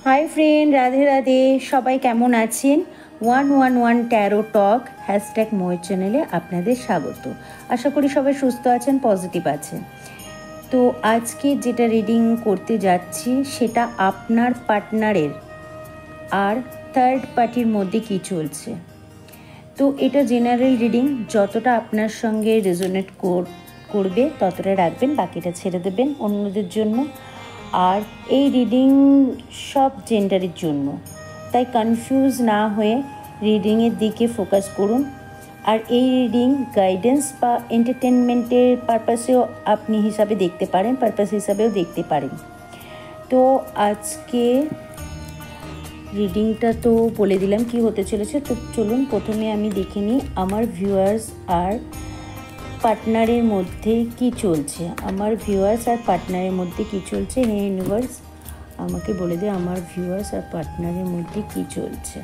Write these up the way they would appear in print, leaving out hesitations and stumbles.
Hi friend, Radhe Radhe. সবাই কেমন আছেন? 111 ট্যারো টক হ্যাশট্যাগ মোয়ের চ্যানেলে আপনাদের স্বাগত। আশা করি সবাই সুস্থ আছেন, পজিটিভ আছেন। তো আজকে যেটা রিডিং করতে যাচ্ছি সেটা আপনার পার্টনারের আর থার্ড পার্টির মধ্যে কি চলছে। তো এটা জেনারেল রিডিং, যতটা আপনার সঙ্গে রেজোনেট করবে ততটা রাখবেন, বাকিটা ছেড়ে দেবেন অন্যদের জন্য। আর এই রিডিং সব জেন্ডারের জন্য, তাই কনফিউজ না হয়ে রিডিংয়ের দিকে ফোকাস করুন। আর এই রিডিং গাইডেন্স বা এন্টারটেনমেন্টের পারপাসেও আপনি পারপাস হিসাবেও দেখতে পারেন। তো আজকে রিডিংটা তো বলে দিলাম কি হতে চলেছে। তো চলুন প্রথমে আমি দেখে নিই আমার ভিউয়ার্স আর পার্টনারের মধ্যে কি চলছে। হে ইউনিভার্স, আমাকে বলে দে আমার ভিউয়ার্স আর পার্টনারের মধ্যে কি চলছে।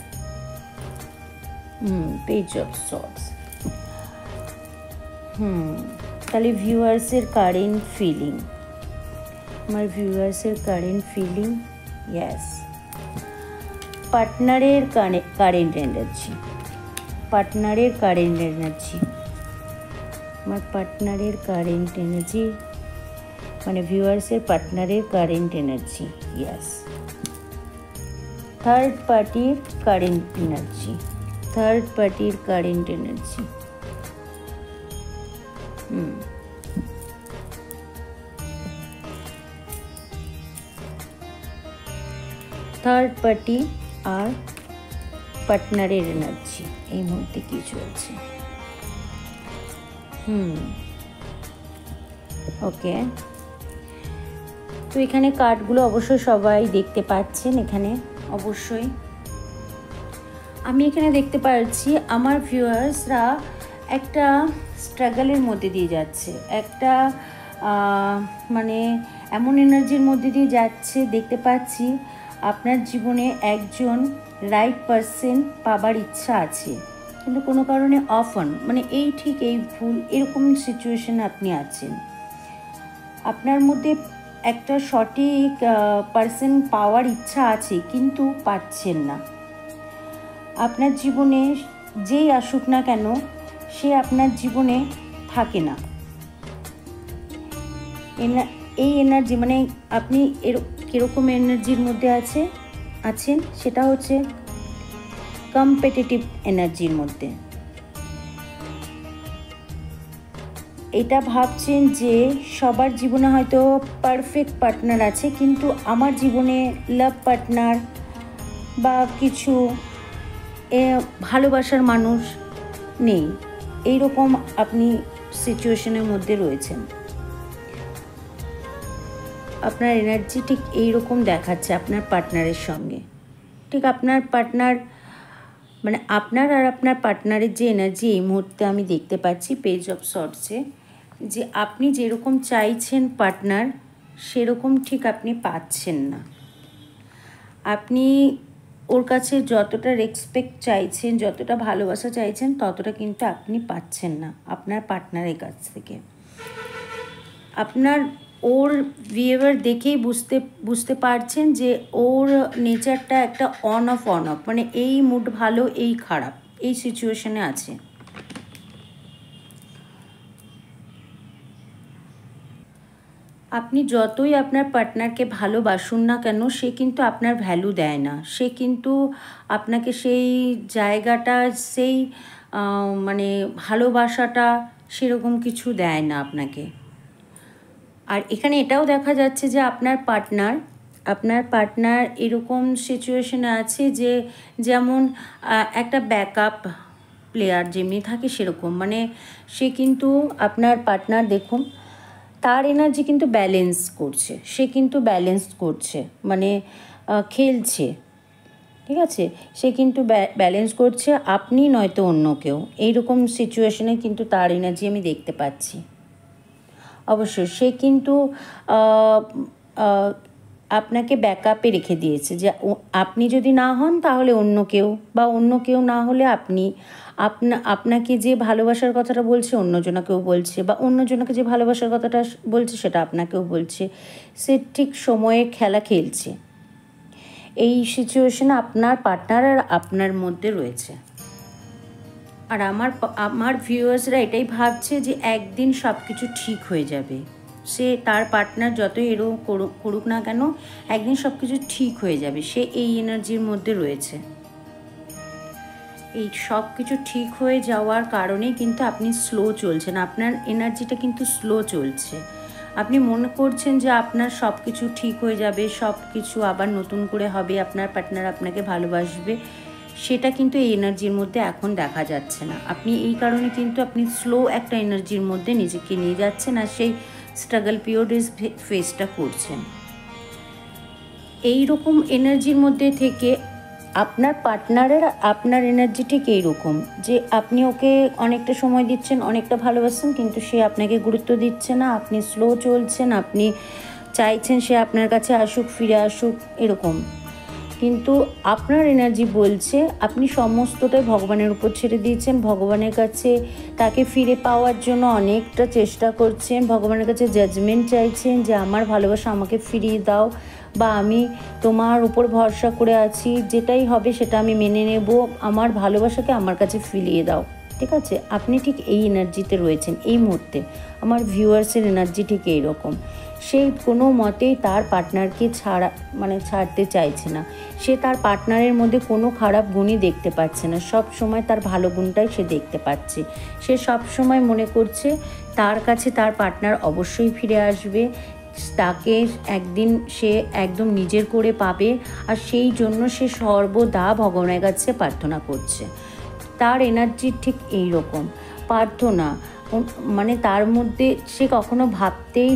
Page of sorts. তাহলে ভিউয়ার্সের কারেন্ট ফিলিং, ইয়েস। পার্টনারের কারেন্ট এনার্জি, মানে ভিউয়ার্সের পার্টনারের কারেন্ট এনার্জি, ইয়েস। থার্ড পার্টির কারেন্ট এনার্জি, থার্ড পার্টির কারেন্ট পার্টি আর পার্টনারের এনার্জি এই মুহূর্তে কি চলছে। ওকে, তো এখানে কার্ডগুলো অবশ্যই সবাই দেখতে পাচ্ছেন। এখানে অবশ্যই আমি এখানে দেখতে পাচ্ছি আমার ভিউয়ার্সরা একটা স্ট্রাগলের মধ্যে দিয়ে যাচ্ছে, একটা মানে এমন এনার্জির মধ্যে দিয়ে যাচ্ছে। দেখতে পাচ্ছি আপনার জীবনে একজন রাইট পারসন পাবার ইচ্ছা আছে, কিন্তু কোনো কারণে মানে এই ভুল এরকম সিচুয়েশনে আপনি আছেন। আপনার মধ্যে একটা সঠিক পারসন পাওয়ার ইচ্ছা আছে কিন্তু পাচ্ছেন না। আপনার জীবনে যেই আসুক না কেন সে আপনার জীবনে থাকে না। এই এনার্জি মানে আপনি কীরকম এনার্জির মধ্যে আছেন সেটা হচ্ছে কম্পিটিটিভ এনার্জির মধ্যে। এটা ভাবছেন যে সবার জীবনে হয়তো পারফেক্ট পার্টনার আছে, কিন্তু আমার জীবনে লাভ পার্টনার বা কিছু ভালোবাসার মানুষ নেই। এইরকম আপনি সিচুয়েশনের মধ্যে রয়েছেন। আপনার এনার্জি ঠিক এইরকম দেখাচ্ছে আপনার পার্টনারের সঙ্গে। ঠিক আপনার পার্টনার মানে আপনার আর আপনার পার্টনারের যে এনার্জি এই মুহূর্তে আমি দেখতে পাচ্ছি পেজ অফ সর্টসে, যে আপনি যেরকম চাইছেন পার্টনার সেরকম ঠিক আপনি পাচ্ছেন না। আপনি ওর কাছে যতটা রেসপেক্ট চাইছেন, যতটা ভালোবাসা চাইছেন, ততটা কিন্তু আপনি পাচ্ছেন না আপনার পার্টনারের কাছ থেকে। আপনার ওর বিহেভিয়ার দেখেই বুঝতে পারছেন যে ওর নেচারটা একটা অন অফ মানে এই মুড ভালো এই খারাপ এই সিচুয়েশনে আছে। আপনি যতই আপনার পার্টনারকে ভালোবাসুন না কেন সে কিন্তু আপনার ভ্যালু দেয় না। সে কিন্তু আপনাকে সেই জায়গাটা, সেই মানে ভালোবাসাটা সেরকম কিছু দেয় না আপনাকে। আর এখানে এটাও দেখা যাচ্ছে যে আপনার পার্টনার এরকম সিচুয়েশনে আছে যে যেমন একটা ব্যাকআপ প্লেয়ার যেমনি থাকে সেরকম, মানে সে কিন্তু আপনার পার্টনার দেখুন তার এনার্জি কিন্তু ব্যালেন্স করছে, মানে খেলছে, ঠিক আছে। সে কিন্তু ব্যালেন্স করছে, আপনি নয়তো অন্য কেউ, এইরকম সিচুয়েশনে কিন্তু তার এনার্জি আমি দেখতে পাচ্ছি। অবশ্যই সে কিন্তু আপনাকে ব্যাকআপে রেখে দিয়েছে, যে আপনি যদি না হন তাহলে অন্য কেউ, বা অন্য কেউ না হলে আপনাকে যে ভালোবাসার কথাটা বলছে অন্যজনাকেও বলছে, বা অন্যজনকে যে ভালোবাসার কথাটা বলছে সেটা আপনাকেও বলছে। সে ঠিক সময়ে খেলা খেলছে। এই সিচুয়েশনে আপনার পার্টনার আর আপনার মধ্যে রয়েছে। আর আমার ভিউয়ার্সরা এটাই ভাবছে যে একদিন সব কিছু ঠিক হয়ে যাবে, সে তার পার্টনার যতই এরকম করুক না কেন একদিন সব কিছু ঠিক হয়ে যাবে, সে এই এনার্জির মধ্যে রয়েছে। এই সব কিছু ঠিক হয়ে যাওয়ার কারণে কিন্তু আপনি স্লো চলছেন, আপনার এনার্জিটা কিন্তু স্লো চলছে। আপনি মনে করছেন যে আপনার সব কিছু ঠিক হয়ে যাবে, সব কিছু আবার নতুন করে হবে, আপনার পার্টনার আপনাকে ভালোবাসবে, সেটা কিন্তু এই এনার্জির মধ্যে এখন দেখা যাচ্ছে না। আপনি এই কারণে কিন্তু আপনি স্লো একটা এনার্জির মধ্যে নিজেকে নিয়ে যাচ্ছেন আর সেই স্ট্রাগল পিরিয়ড ফেসটা করছেন। এই রকম এনার্জির মধ্যে থেকে আপনার পার্টনারের আপনার এনার্জি ঠিক এইরকম, যে আপনি ওকে অনেকটা সময় দিচ্ছেন, অনেকটা ভালোবাসছেন, কিন্তু সে আপনাকে গুরুত্ব দিচ্ছে না, আপনি স্লো চলছেন, আপনি চাইছেন সে আপনার কাছে আসুক, ফিরে আসুক এরকম। কিন্তু আপনার এনার্জি বলছে আপনি সমস্তটাই ভগবানের উপর ছেড়ে দিয়েছেন, ভগবানের কাছে তাকে ফিরে পাওয়ার জন্য অনেকটা চেষ্টা করছেন, ভগবানের কাছে জাজমেন্ট চাইছেন যে আমার ভালোবাসা আমাকে ফিরিয়ে দাও, বা আমি তোমার উপর ভরসা করে আছি, যেটাই হবে সেটা আমি মেনে নেব, আমার ভালোবাসাকে আমার কাছে ফিরিয়ে দাও। ঠিক আছে, আপনি ঠিক এই এনার্জিতে রয়েছেন এই মুহূর্তে। আমার ভিউয়ার্সের এনার্জি ঠিক এইরকম, সে কোনো মতেই তার পার্টনারকে ছাড়তে চাইছে না, সে তার পার্টনারের মধ্যে কোনো খারাপ গুণই দেখতে পাচ্ছে না, সব সময় তার ভালো গুণটাই সে দেখতে পাচ্ছে। সে সব সময় মনে করছে তার কাছে তার পার্টনার অবশ্যই ফিরে আসবে, তাকে একদিন সে একদম নিজের করে পাবে, আর সেই জন্য সে সর্বদা ভগবানের কাছে প্রার্থনা করছে। তার এনার্জি ঠিক এই রকম প্রার্থনা, মানে তার মধ্যে সে কখনো ভাবতেই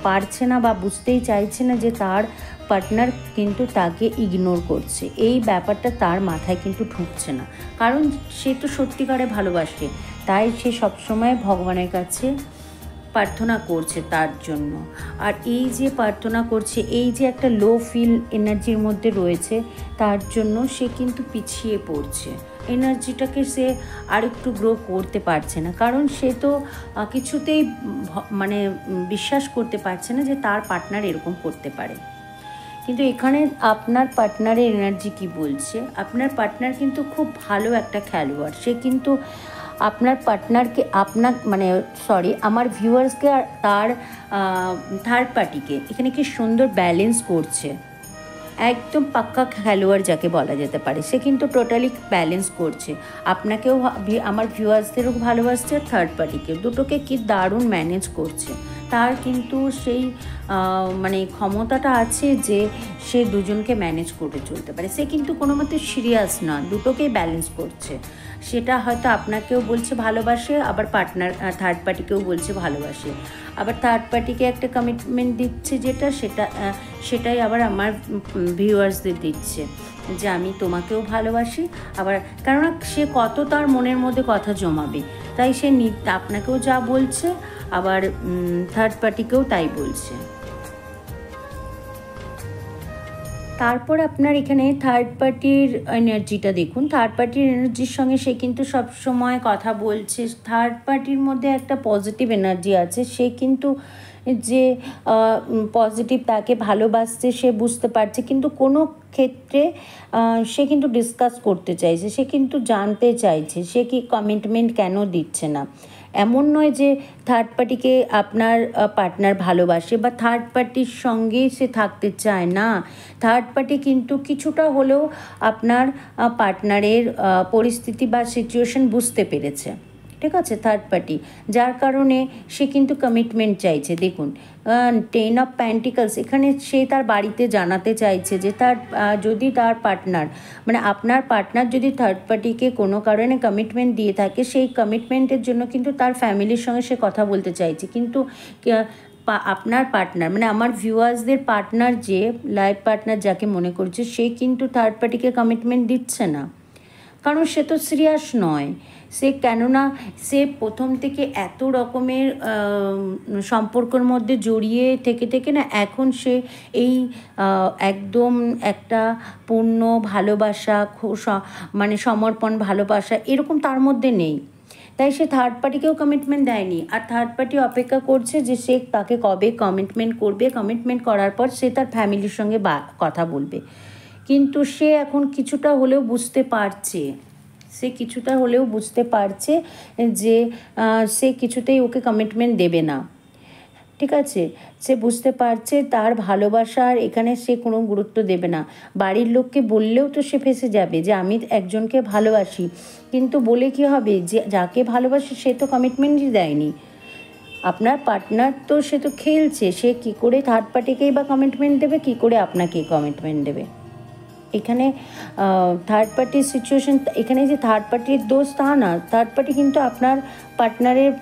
পারছে না বা বুঝতেই চাইছে না যে তার পার্টনার কিন্তু তাকে ইগনোর করছে। এই ব্যাপারটা তার মাথায় কিন্তু ঢুকছে না, কারণ সে তো সত্যিকারে ভালোবাসে, তাই সে সবসময় ভগবানের কাছে প্রার্থনা করছে তার জন্য। আর এই যে প্রার্থনা করছে, এই যে একটা লো ফিল এনার্জির মধ্যে রয়েছে, তার জন্য সে কিন্তু পিছিয়ে পড়ছে, এনার্জিটাকে সে আরেকটু গ্রো করতে পারছে না, কারণ সে তো কিছুতেই বিশ্বাস করতে পারছে না যে তার পার্টনার এরকম করতে পারে। কিন্তু এখানে আপনার পার্টনারের এনার্জি কি বলছে, আপনার পার্টনার কিন্তু খুব ভালো একটা খেলোয়াড়, সে কিন্তু আপনার পার্টনারকে আমার ভিউয়ার্সকে আর তার থার্ড পার্টিকে এখানে কি সুন্দর ব্যালেন্স করছে, একদম পাক্কা খেলোয়াড় যাকে বলা যেতে পারে, সে কিন্তু টোটালি ব্যালেন্স করছে, আপনাকেও আমার ভিউয়ার্সদেরও ভালোবাসছে, থার্ড পার্টিকে দুটোকে কি দারুণ ম্যানেজ করছে। তার কিন্তু সেই ক্ষমতাটা আছে যে সে দুজনকে ম্যানেজ করে চলতে পারে, সে কিন্তু কোনো মতে সিরিয়াস না, দুটোকেই ব্যালেন্স করছে। সেটা হয়তো আপনাকেও বলছে ভালোবাসে, আবার পার্টনার থার্ড পার্টিকেও বলছে ভালোবাসে, আবার থার্ড পার্টিকে একটা কমিটমেন্ট দিচ্ছে সেটাই আবার আমার ভিউয়ার্সদের দিচ্ছে যে আমি তোমাকেও ভালোবাসি, আবার কেননা সে কত তার মনের মধ্যে কথা জমাবে, তাই সে আপনাকেও যা বলছে আবার থার্ড পার্টিকেও তাই বলছে। তারপর আপনার এখানে থার্ড পার্টির এনার্জিটা দেখুন, থার্ড পার্টির এনার্জির সঙ্গে সে কিন্তু সবসময় কথা বলছে, থার্ড পার্টির মধ্যে একটা পজিটিভ এনার্জি আছে, সে কিন্তু যে পজিটিভ তাকে ভালোবাসছে সে বুঝতে পারছে, কিন্তু কোনো ক্ষেত্রে সে কিন্তু ডিসকাস করতে চাইছে, সে কিন্তু জানতে চাইছে সে কি কমিটমেন্ট কেন দিচ্ছে না। এমন নয় যে থার্ড পার্টিকে আপনার পার্টনার ভালোবাসে বা থার্ড পার্টির সঙ্গেই সে থাকতে চায় না, থার্ড পার্টি কিন্তু কিছুটা হলেও আপনার পার্টনারের পরিস্থিতি বা সিচুয়েশন বুঝতে পেরেছে। ঠিক আছে, থার্ড পার্টি, যার কারণে সে কিন্তু কমিটমেন্ট চাইছে। দেখুন 10 অফ পেন্টিকলস, এখানে সে তার বাড়িতে জানাতে চাইছে যে যদি তার পার্টনার আপনার পার্টনার যদি থার্ড পার্টিকে কোনো কারণে কমিটমেন্ট দিয়ে থাকে, সেই কমিটমেন্টের জন্য কিন্তু তার ফ্যামিলির সঙ্গে সে কথা বলতে চাইছে, কিন্তু আপনার পার্টনার আমার ভিউয়ার্সদের পার্টনার, যে লাইফ পার্টনার যাকে মনে করছে, সে কিন্তু থার্ড পার্টিকে কমিটমেন্ট দিচ্ছে না, কারণ সে তো সিরিয়াস নয়। কেননা সে প্রথম থেকে এত রকমের সম্পর্কের মধ্যে জড়িয়ে থেকে না, এখন সে এই একদম একটা পূর্ণ ভালোবাসা সমর্পণ ভালোবাসা এরকম তার মধ্যে নেই, তাই সে থার্ড পার্টিকেও কমিটমেন্ট দেয়নি। আর থার্ড পার্টি অপেক্ষা করছে যে সে তাকে কবে কমিটমেন্ট করবে, কমিটমেন্ট করার পর সে তার ফ্যামিলির সঙ্গে কথা বলবে। কিন্তু সে এখন কিছুটা হলেও বুঝতে পারছে, যে সে কিছুতেই ওকে কমিটমেন্ট দেবে না। ঠিক আছে, সে বুঝতে পারছে তার ভালোবাসার এখানে সে কোনো গুরুত্ব দেবে না। বাড়ির লোককে বললেও তো সে ফেঁসে যাবে যে আমি একজনকে ভালোবাসি, কিন্তু বলে কি হবে, যে যাকে ভালোবাসে সে তো কমিটমেন্টই দেয়নি। আপনার পার্টনার তো সে তো খেলছে, সে কি করে থার্ড পার্টিকেই বা কমিটমেন্ট দেবে, কি করে আপনাকে কমিটমেন্ট দেবে। এখানে থার্ড পার্টির সিচুয়েশন, এখানে যে থার্ড পার্টির দোষ তা না, থার্ড পার্টি কিন্তু আপনার পার্টনারের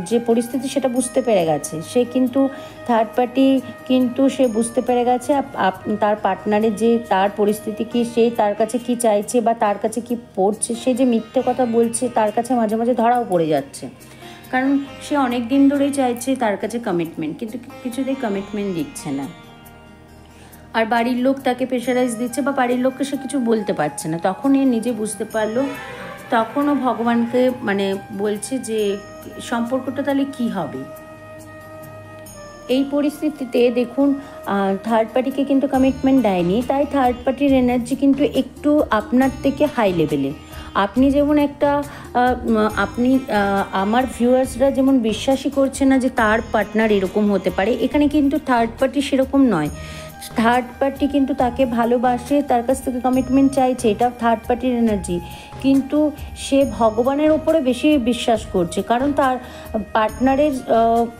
যে পরিস্থিতি সেটা বুঝতে পেরে গেছে। সে কিন্তু থার্ড পার্টি কিন্তু সে বুঝতে পেরে গেছে তার পার্টনারের যে তার পরিস্থিতি কি, সে তার কাছে কি চাইছে বা তার কাছে কি পড়ছে। সে যে মিথ্যে কথা বলছে তার কাছে মাঝে মাঝে ধরাও পড়ে যাচ্ছে, কারণ সে অনেক দিন ধরেই চাইছে তার কাছে কমিটমেন্ট, কিন্তু কিছুতেই কমিটমেন্ট দিচ্ছে না। আর বাড়ির লোক তাকে প্রেশারাইজ দিচ্ছে বা বাড়ির লোককে সে কিছু বলতে পারছে না। তখন এ নিজে বুঝতে পারলো, তখনও ভগবানকে মানে বলছে যে সম্পর্কটা তাহলে কি হবে। এই পরিস্থিতিতে দেখুন থার্ড পার্টিকে কিন্তু কমিটমেন্ট দেয়নি, তাই থার্ড পার্টির এনার্জি কিন্তু একটু আপনার থেকে হাই লেভেলে। আপনি যেমন একটা আপনি আমার ভিউয়ার্সরা যেমন বিশ্বাসই করছে না যে তার পার্টনার এরকম হতে পারে, এখানে কিন্তু থার্ড পার্টি সেরকম নয়। থার্ড পার্টি কিন্তু তাকে ভালোবাসে, তার কাছ থেকে কমিটমেন্ট চাইছে, এটা থার্ড পার্টির এনার্জি। কিন্তু সে ভগবানের ওপরে বেশি বিশ্বাস করছে, কারণ তার পার্টনারের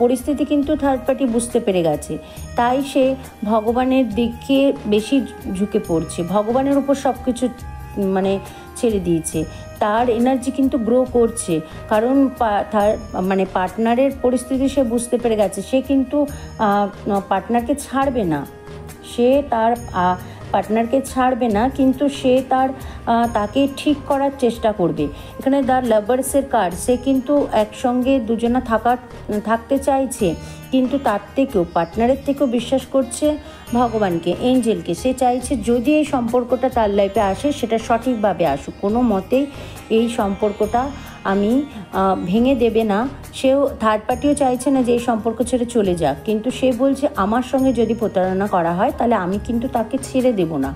পরিস্থিতি কিন্তু থার্ড পার্টি বুঝতে পেরে গেছে, তাই সে ভগবানের দিকে বেশি ঝুঁকে পড়ছে, ভগবানের উপর সব কিছু মানে ছেড়ে দিয়েছে। তার এনার্জি কিন্তু গ্রো করছে, কারণ তার মানে পার্টনারের পরিস্থিতি সে বুঝতে পেরে গেছে। সে কিন্তু পার্টনারকে ছাড়বে না, সে তার পার্টনারকে ছাড়বে না, কিন্তু সে তাকে ঠিক করার চেষ্টা করবে। এখানে দ্য লাভার্সের কার্ড, সে কিন্তু একসঙ্গে দুজনা থাকতে চাইছে, কিন্তু তার থেকেও পার্টনারের থেকেও বিশ্বাস করছে ভগবানকে, এঞ্জেলকে। সে চাইছে যদি এই সম্পর্কটা তার লাইফে আসে সেটা সঠিকভাবে আসুক, কোনো মতেই এই সম্পর্কটা আমি ভেঙে দেবে না। সেও থার্ড পার্টিও চাইছে না যে এই সম্পর্ক ছেড়ে চলে যাক, কিন্তু সে বলছে আমার সঙ্গে যদি প্রতারণা করা হয় তাহলে আমি কিন্তু তাকে ছেড়ে দেব না,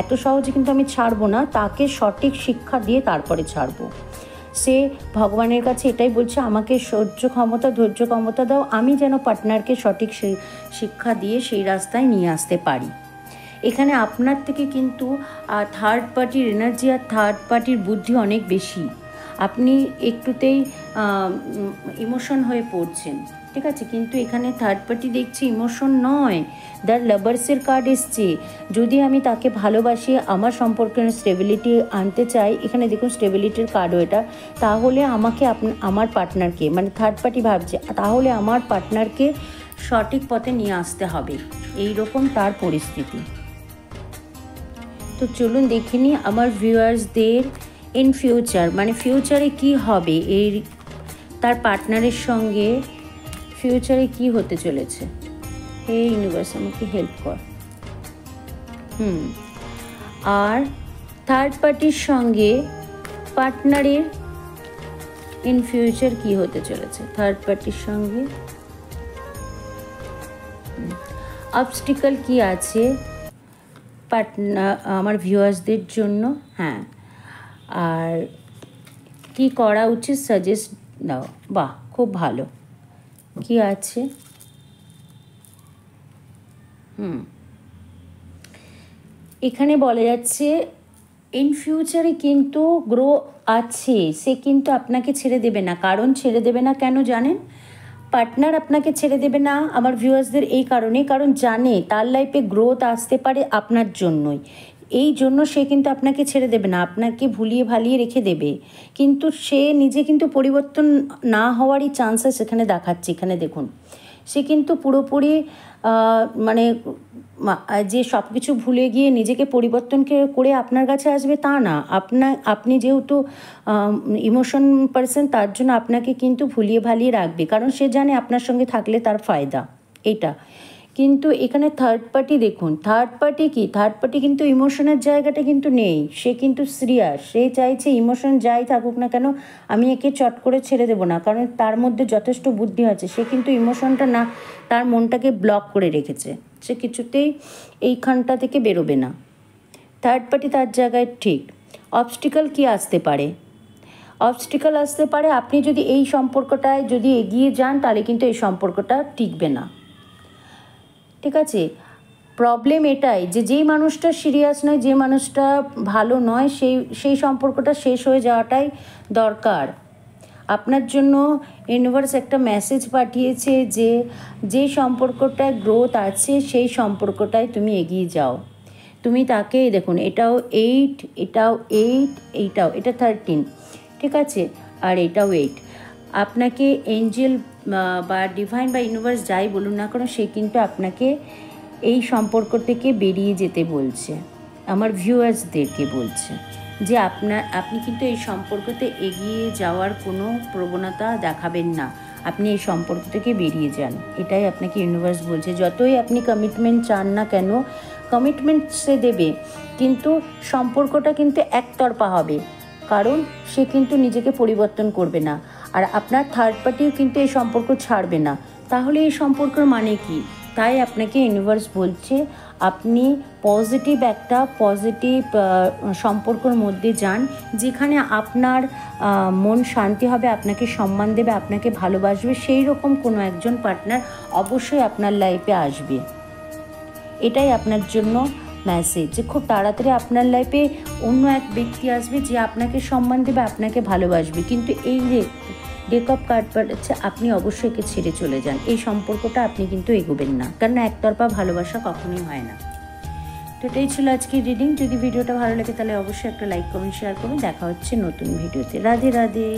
এত সহজে কিন্তু আমি ছাড়বো না, তাকে সঠিক শিক্ষা দিয়ে তারপরে ছাড়বো। সে ভগবানের কাছে এটাই বলছে, আমাকে ধৈর্য ক্ষমতা দাও, আমি যেন পার্টনারকে সঠিক শিক্ষা দিয়ে সেই রাস্তায় নিয়ে আসতে পারি। এখানে আপনার থেকে কিন্তু থার্ড পার্টির এনার্জি আর থার্ড পার্টির বুদ্ধি অনেক বেশি। আপনি একটুতেই ইমোশন হয়ে পড়ছেন, ঠিক আছে, কিন্তু এখানে থার্ড পার্টি দেখছি ইমোশন নয়, দ্য লাভার্সের কার্ড এসছে। যদি আমি তাকে ভালোবাসি, আমার সম্পর্কে স্টেবিলিটি আনতে চাই, এখানে দেখুন স্টেবিলিটির কার্ডও এটা, তাহলে আমাকে আমার পার্টনারকে মানে থার্ড পার্টি ভাবছে, তাহলে আমার পার্টনারকে সঠিক পথে নিয়ে আসতে হবে, এই রকম তার পরিস্থিতি। তো চলুন দেখে নিই আমার ভিউয়ার্সদের ইন ফিউচার, মানে ফিউচারে কি হবে, এই তার পার্টনারের সঙ্গে ফিউচারে কি হতে চলেছে। হে ইউনিভার্স আমাকে হেল্প কর। আর থার্ড পার্টির সঙ্গে পার্টনারের ইন ফিউচার কি হতে চলেছে, থার্ড পার্টির সঙ্গে অবস্টিকল কি আছে পার্টনার আমার ভিউয়ার্সদের জন্য। হ্যাঁ, আর কি করা উচিত সাজেস্ট দাও। বাহ, খুব ভালো। কি আছে, এখানে বলা যাচ্ছে ইন ফিউচারে কিন্তু গ্রো আছে, সে কিন্তু আপনাকে ছেড়ে দেবে না। কারণ ছেড়ে দেবে না কেন জানেন, পার্টনার আপনাকে ছেড়ে দেবে না আমার ভিউয়ার্সদের এই কারণে, কারণ জানে তার লাইফে গ্রোথ আসতে পারে আপনার জন্যই, এই জন্য সে কিন্তু আপনাকে ছেড়ে দেবে না, আপনাকে ভুলিয়ে ভালিয়ে রেখে দেবে। কিন্তু সে নিজে কিন্তু পরিবর্তন না হওয়ারই চান্সেস এখানে দেখাচ্ছে। এখানে দেখুন সে কিন্তু পুরোপুরি মানে যে সব কিছু ভুলে গিয়ে নিজেকে পরিবর্তন করে আপনার কাছে আসবে তা না। আপনি যেহেতু ইমোশন পারসন, তার জন্য আপনাকে কিন্তু ভুলিয়ে ভালিয়ে রাখবে, কারণ সে জানে আপনার সঙ্গে থাকলে তার ফায়দা এটা। কিন্তু এখানে থার্ড পার্টি দেখুন, থার্ড পার্টি কি, থার্ড পার্টি কিন্তু ইমোশনের জায়গাটা কিন্তু নেই, সে কিন্তু সিরিয়াস, সে চাইছে ইমোশন যাই থাকুক না কেন আমি একে চট করে ছেড়ে দেবো না, কারণ তার মধ্যে যথেষ্ট বুদ্ধি আছে। সে কিন্তু ইমোশনটা না, তার মনটাকে ব্লক করে রেখেছে, সে কিছুতেই এইখানটা থেকে বেরোবে না। থার্ড পার্টি তার জায়গায় ঠিক। অবস্টিকল কি আসতে পারে? অবস্টিকল আসতে পারে আপনি যদি এই সম্পর্কটায় যদি এগিয়ে যান তাহলে কিন্তু এই সম্পর্কটা টিকবে না, ঠিক আছে? প্রবলেম এটাই যে যেই মানুষটা সিরিয়াস নয়, যে মানুষটা ভালো নয়, সেই সম্পর্কটা শেষ হয়ে যাওয়াটাই দরকার। আপনার জন্য ইউনিভার্স একটা মেসেজ পাঠিয়েছে যে যেই সম্পর্কটায় গ্রোথ আছে সেই সম্পর্কটায় তুমি এগিয়ে যাও। তুমি তাকে দেখুন, এটাও 8, এটাও 8, এটা 13, ঠিক আছে, আর এটাও 8। আপনাকে এঞ্জেল বা ডিভাইন বা ইউনিভার্স যাই বলুন না কেন, সে কিন্তু আপনাকে এই সম্পর্ক থেকে বেরিয়ে যেতে বলছে। আমার ভিউয়ার্সদেরকে বলছে যে আপনি কিন্তু এই সম্পর্কতে এগিয়ে যাওয়ার কোনো প্রবণতা দেখাবেন না, আপনি এই সম্পর্ক থেকে বেরিয়ে যান, এটাই আপনাকে ইউনিভার্স বলছে। যতই আপনি কমিটমেন্ট চান না কেন, কমিটমেন্ট সে দেবে, কিন্তু সম্পর্কটা কিন্তু একতরফা হবে, কারণ সে কিন্তু নিজেকে পরিবর্তন করবে না, আর আপনার থার্ড পার্টিও কিন্তু এই সম্পর্ক ছাড়বে না। তাহলে এই সম্পর্কের মানে কি? তাই আপনাকে ইউনিভার্স বলছে আপনি একটা পজিটিভ সম্পর্কের মধ্যে যান, যেখানে আপনার মন শান্তি হবে, আপনাকে সম্মান দেবে, আপনাকে ভালোবাসবে, সেই রকম কোনো একজন পার্টনার অবশ্যই আপনার লাইফে আসবে। এটাই আপনার জন্য মেসেজ যে খুব তাড়াতাড়ি আপনার লাইফে অন্য এক ব্যক্তি আসবে যে আপনাকে সম্মান দেবে, আপনাকে ভালোবাসবে। কিন্তু এই যে ডেক অফ কার্ড পাঠাচ্ছে, আপনি অবশ্যই একে ছেড়ে চলে যান, এই সম্পর্কটা আপনি কিন্তু এগোবেন না, কারণ একতরফা ভালোবাসা কখনোই হয় না। তো এটাই ছিল আজকের রিডিং। যদি ভিডিওটা ভালো লাগে তাহলে অবশ্যই একটা লাইক, কমেন্ট, শেয়ার করুন। দেখা হচ্ছে নতুন ভিডিওতে। রাধে রাধে।